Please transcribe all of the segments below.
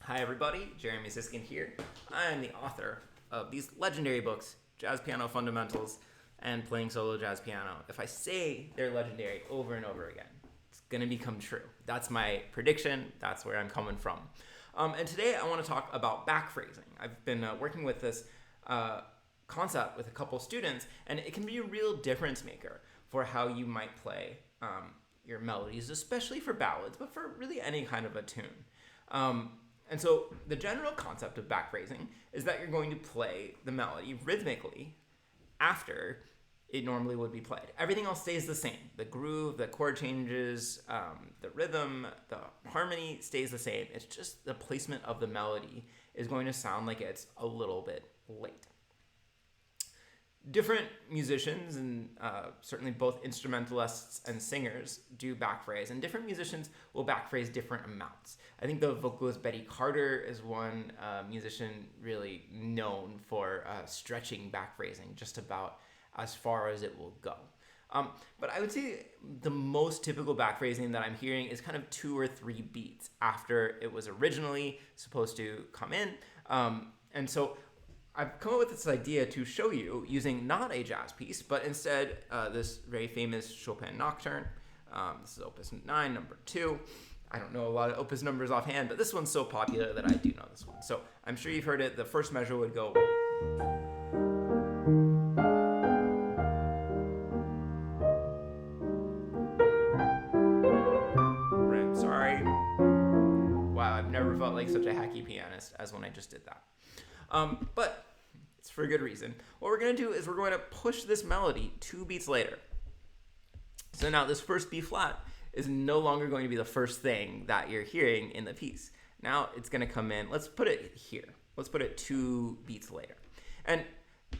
Hi everybody, Jeremy Siskin here. I am the author of these legendary books, Jazz Piano Fundamentals and Playing Solo Jazz Piano. If I say they're legendary over and over again, it's going to become true. That's my prediction. That's where I'm coming from. And today I want to talk about backphrasing. I've been working with this concept with a couple students, and it can be a real difference maker for how you might play your melodies, especially for ballads, but for really any kind of a tune. And so the general concept of backphrasing is that you're going to play the melody rhythmically after it normally would be played. Everything else stays the same. The groove, the chord changes, the rhythm, the harmony stays the same. It's just the placement of the melody is going to sound like it's a little bit late. Different musicians, and certainly both instrumentalists and singers, do backphrase, and different musicians will backphrase different amounts. I think the vocalist Betty Carter is one musician really known for stretching backphrasing just about as far as it will go. But I would say the most typical backphrasing that I'm hearing is kind of 2 or 3 beats after it was originally supposed to come in. And so I've come up with this idea to show you using not a jazz piece, but instead this very famous Chopin Nocturne. This is Opus 9, number 2. I don't know a lot of opus numbers offhand, but this one's so popular that I do know this one. So I'm sure you've heard it. The first measure would go. Sorry. Wow, I've never felt like such a hacky pianist as when I just did that. But it's for a good reason. What we're going to do is we're going to push this melody 2 beats later. So now this first B flat is no longer going to be the first thing that you're hearing in the piece. Now it's going to come in. Let's put it here. Let's put it 2 beats later. And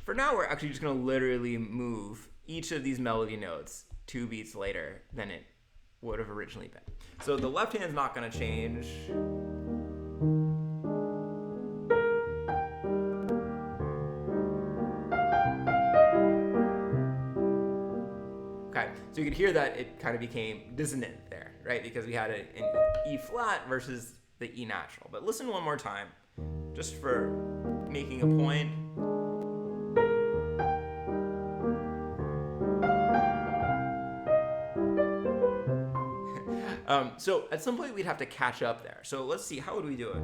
for now, we're actually just going to literally move each of these melody notes 2 beats later than it would have originally been. So the left hand's not going to change. Okay, so you could hear that it kind of became dissonant there, right? Because we had an E flat versus the E natural. But listen one more time, just for making a point. So at some point we'd have to catch up there. So let's see, how would we do it?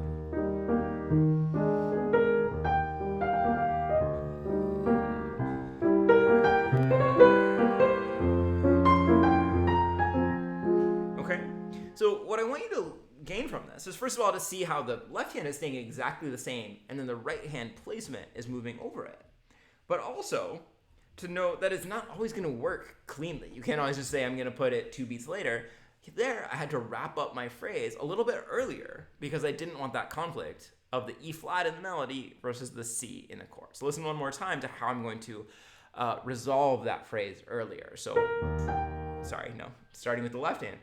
Okay, so what I want you to gain from this is, first of all, to see how the left hand is staying exactly the same and then the right hand placement is moving over it. But also to know that it's not always going to work cleanly. You can't always just say, I'm going to put it 2 beats later. There, I had to wrap up my phrase a little bit earlier because I didn't want that conflict of the E flat in the melody versus the C in the chord. So listen one more time to how I'm going to resolve that phrase earlier. So, starting with the left hand.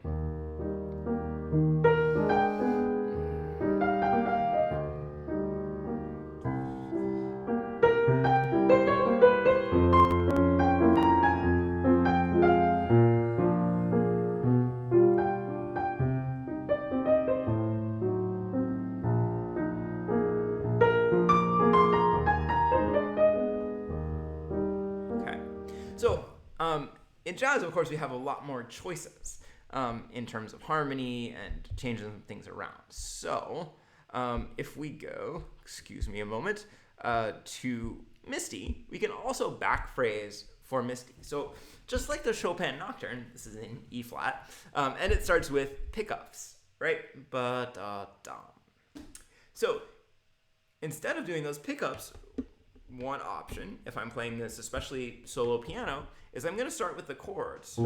So in jazz, of course, we have a lot more choices in terms of harmony and changing things around. So if we go, excuse me a moment, to Misty, we can also backphrase for Misty. So just like the Chopin Nocturne, this is in E flat, and it starts with pickups, right? Ba-da-dum. So instead of doing those pickups, one option, if I'm playing this, especially solo piano, is I'm going to start with the chords.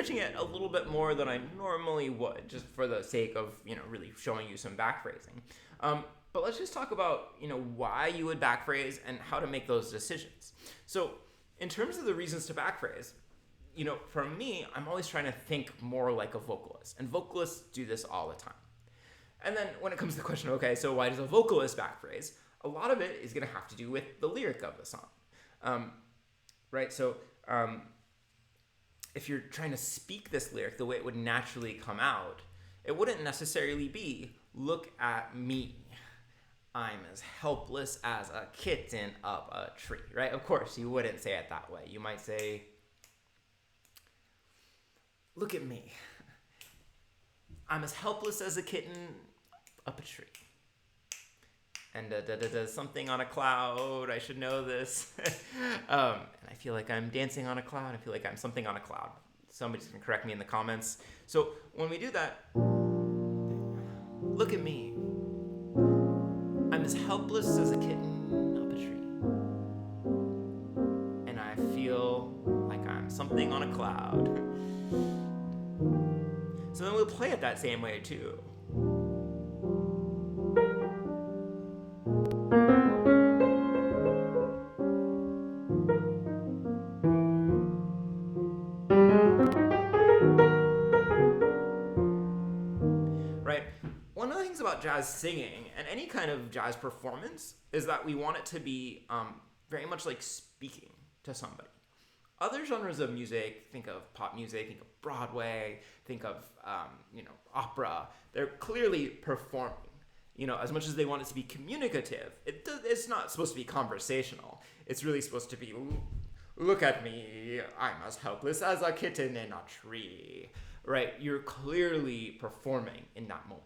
stretching it a little bit more than I normally would, just for the sake of, really showing you some backphrasing. But let's just talk about, why you would backphrase and how to make those decisions. So in terms of the reasons to backphrase, for me, I'm always trying to think more like a vocalist, and vocalists do this all the time. And then when it comes to the question, okay, so why does a vocalist backphrase? A lot of it is going to have to do with the lyric of the song, right? So if you're trying to speak this lyric the way it would naturally come out, it wouldn't necessarily be, look at me, I'm as helpless as a kitten up a tree, right? Of course, you wouldn't say it that way. You might say, look at me, I'm as helpless as a kitten up a tree. And something on a cloud, I should know this. And I feel like I'm dancing on a cloud. I feel like I'm something on a cloud. Somebody's gonna correct me in the comments. So when we do that, look at me. I'm as helpless as a kitten up a tree. And I feel like I'm something on a cloud. So then we'll play it that same way too. About jazz singing and any kind of jazz performance is that we want it to be very much like speaking to somebody. Other genres of music, think of pop music, think of Broadway, think of opera. They're clearly performing. As much as they want it to be communicative, it's not supposed to be conversational. It's really supposed to be, look at me, I'm as helpless as a kitten in a tree. Right? You're clearly performing in that moment.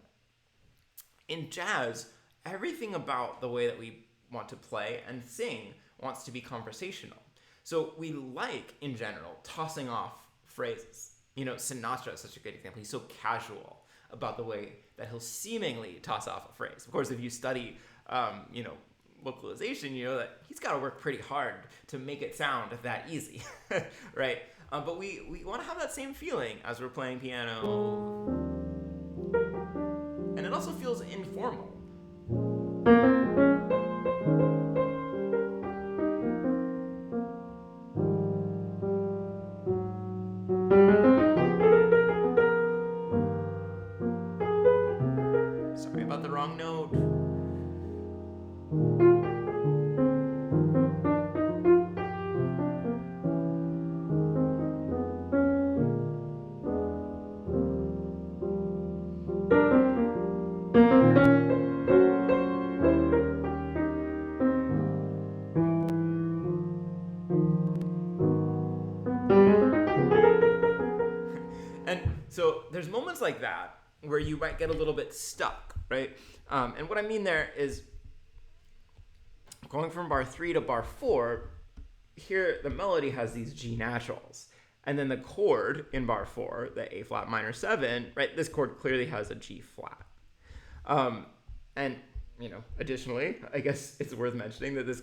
In jazz, everything about the way that we want to play and sing wants to be conversational. So we like, in general, tossing off phrases. Sinatra is such a great example. He's so casual about the way that he'll seemingly toss off a phrase. Of course, if you study, vocalization, you know that he's got to work pretty hard to make it sound that easy, right? But we want to have that same feeling as we're playing piano. And it also feels informal. Sorry about the wrong note. So there's moments like that where you might get a little bit stuck, right? And what I mean there is going from bar 3 to bar 4, here the melody has these G naturals. And then the chord in bar 4, the A flat minor 7, right? This chord clearly has a G flat. And, additionally, I guess it's worth mentioning that this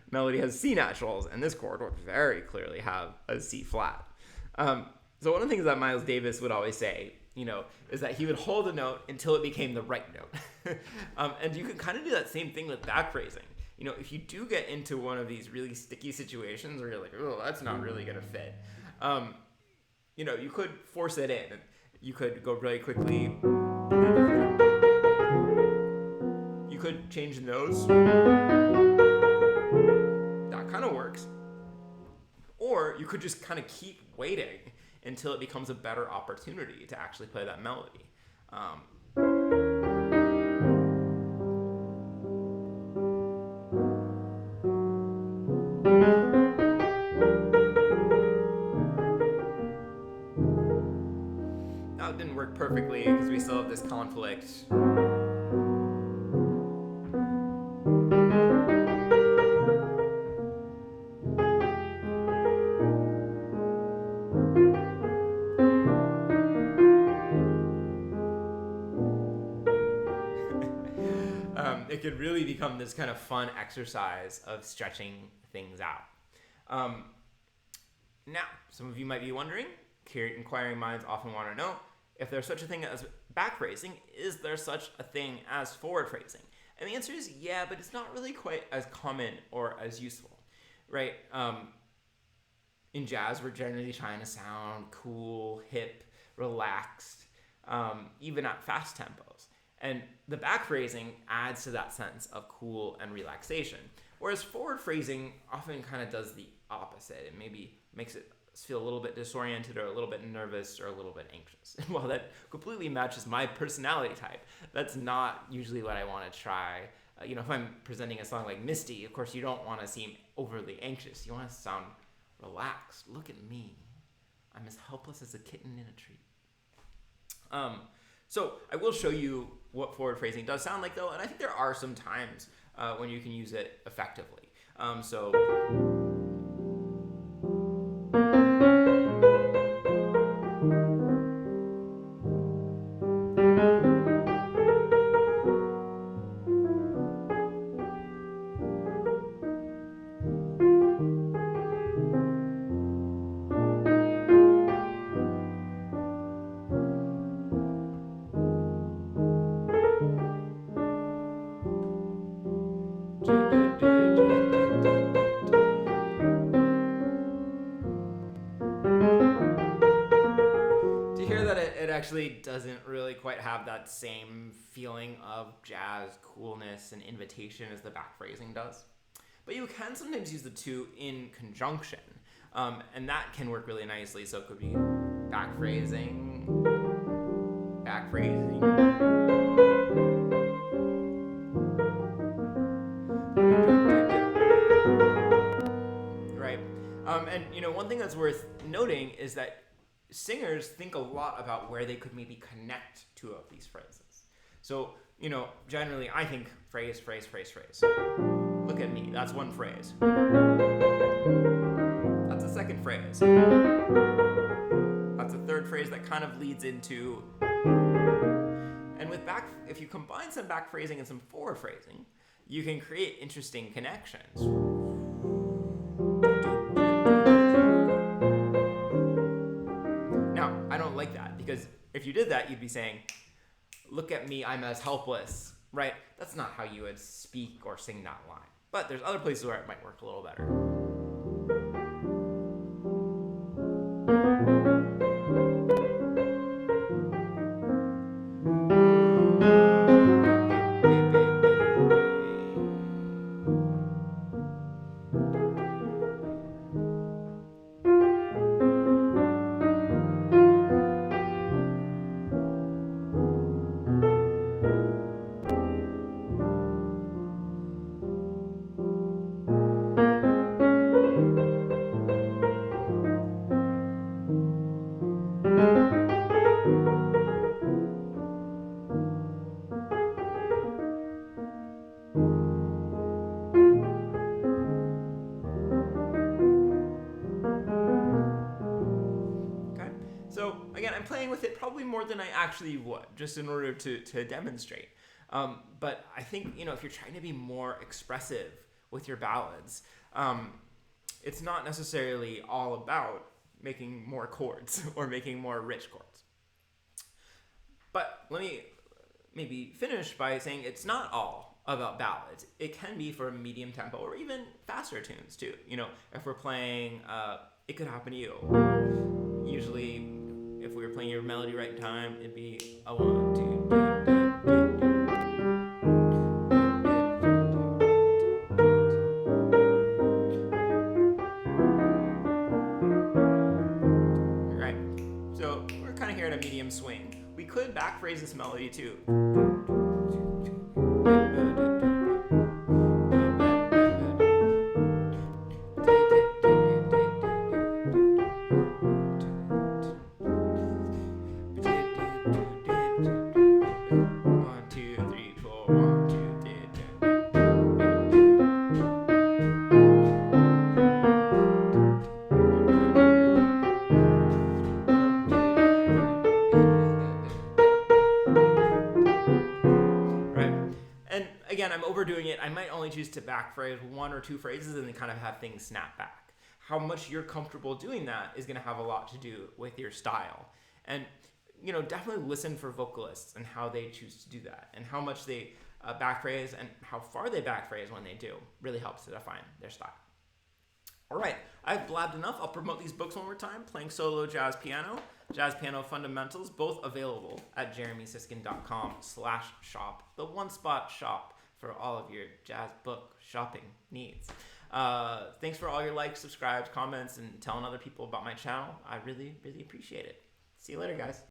melody has C naturals, and this chord would very clearly have a C flat. So one of the things that Miles Davis would always say, is that he would hold a note until it became the right note. And you can kind of do that same thing with backphrasing. If you do get into one of these really sticky situations where you're like, oh, that's not really going to fit, you could force it in. You could go really quickly. You could change the notes. That kind of works. Or you could just kind of keep waiting until it becomes a better opportunity to actually play that melody. That didn't work perfectly because we still have this conflict. It could really become this kind of fun exercise of stretching things out. Now, some of you might be wondering, inquiring minds often want to know if there's such a thing as backphrasing. Is there such a thing as forward phrasing? And the answer is yeah, but it's not really quite as common or as useful, right? In jazz, we're generally trying to sound cool, hip, relaxed, even at fast tempos. And the backphrasing adds to that sense of cool and relaxation. Whereas forward phrasing often kind of does the opposite. It maybe makes it feel a little bit disoriented or a little bit nervous or a little bit anxious. And while that completely matches my personality type, that's not usually what I want to try. If I'm presenting a song like Misty, of course you don't want to seem overly anxious. You want to sound relaxed. Look at me. I'm as helpless as a kitten in a tree. So I will show you what forward phrasing does sound like, though, and I think there are some times when you can use it effectively. Actually doesn't really quite have that same feeling of jazz coolness and invitation as the backphrasing does. But you can sometimes use the two in conjunction, and that can work really nicely. So it could be backphrasing, right? And one thing that's worth noting is that singers think a lot about where they could maybe connect two of these phrases. So, generally I think phrase, phrase, phrase, phrase. Look at me, that's one phrase. That's a second phrase. That's a third phrase that kind of leads into... And if you combine some back phrasing and some forward phrasing, you can create interesting connections. Like that, because if you did that, you'd be saying, look at me, I'm as helpless, right? That's not how you would speak or sing that line. But there's other places where it might work a little better. Playing with it probably more than I actually would, just in order to demonstrate. But I think, if you're trying to be more expressive with your ballads, it's not necessarily all about making more chords or making more rich chords. But let me maybe finish by saying it's not all about ballads. It can be for medium tempo or even faster tunes too. If we're playing It Could Happen to You, usually if we were playing your melody right in time, it'd be a 1, 2, 3. Right. So we're kind of here at a medium swing. We could backphrase this melody too. Again, I'm overdoing it. I might only choose to backphrase one or two phrases and then kind of have things snap back. how much you're comfortable doing that is going to have a lot to do with your style. And definitely listen for vocalists and how they choose to do that, and how much they backphrase and how far they backphrase when they do really helps to define their style. All right, I've blabbed enough. I'll promote these books one more time. Playing Solo Jazz Piano, Jazz Piano Fundamentals, both available at jeremysiskin.com/shop, the one-spot shop for all of your jazz book shopping needs. Thanks for all your likes, subscribes, comments, and telling other people about my channel. I really, really appreciate it. See you later, guys.